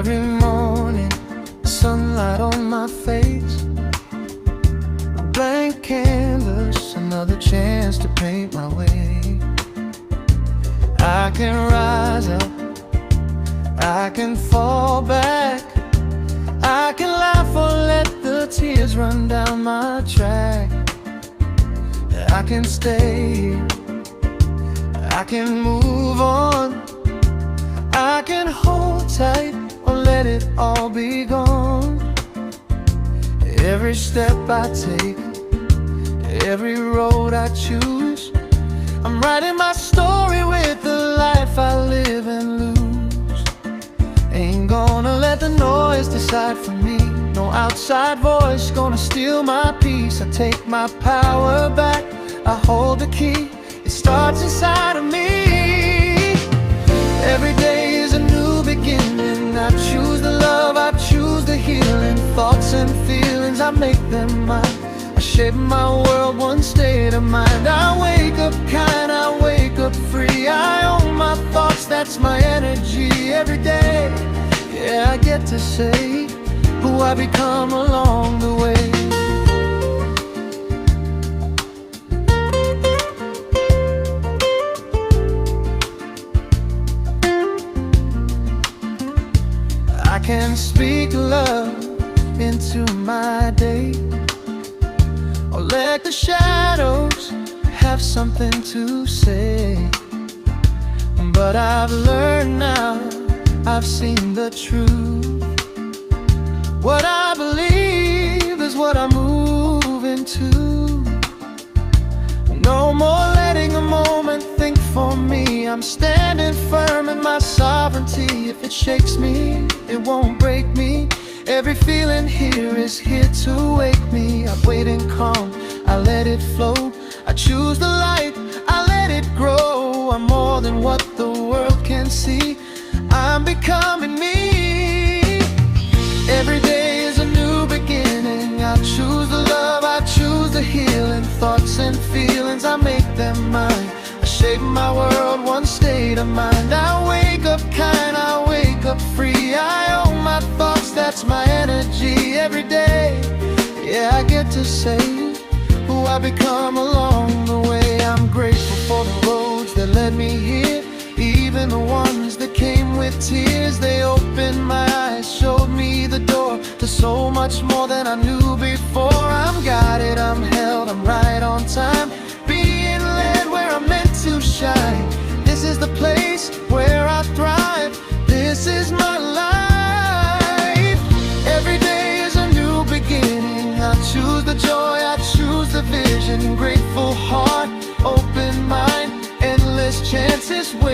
Every morning, sunlight on my face, a blank canvas, another chance to paint my way. I can rise up, I can fall back, I can laugh or let the tears run down my track. I can stay here, I can move on, I can hold tight or let it all be gone. Every step I take, every road I choose, I'm writing my story with the life I live and lose. Ain't gonna let the noise decide for me, no outside voice gonna steal my peace. I take my power back, I hold the key, it starts inside of me. Every day is a new beginning, I choose the love, I choose the healing. Thoughts and feelings, I make them mine, I shape my world one state of mind. I wake up kind, I wake up free, I own my thoughts, that's my energy. Every day, yeah, I get to say who I become along the way. I can speak love into my day, or let the shadows have something to say. But I've learned now, I've seen the truth. What I believe is what I move into. No more letting a moment think for me, I'm standing firm in my sovereignty. If it shakes me, it won't break me. Every feeling here is here to wake me. I wait in calm, I let it flow, I choose the light, I let it grow. I'm more than what the world can see, I'm becoming me. Every day is a new beginning, I choose the love, I choose the healing. Thoughts and feelings, I make them mine, I shape my world one state of mind. I wake up kind, I wake up free, I own my thoughts, that's my energy. Every day, yeah, I get to say who I become along the way. I'm grateful for the roads that led me here, even the ones that came with tears. They opened my eyes, showed me the door to so much more than I knew before. I'm guided, I'm held, I'm right on time, being led where I'm meant to shine. This is the place where I thrive, this is my life. Every day is a new beginning, I choose the joy, I choose the vision. Grateful heart, open mind, endless chances waiting.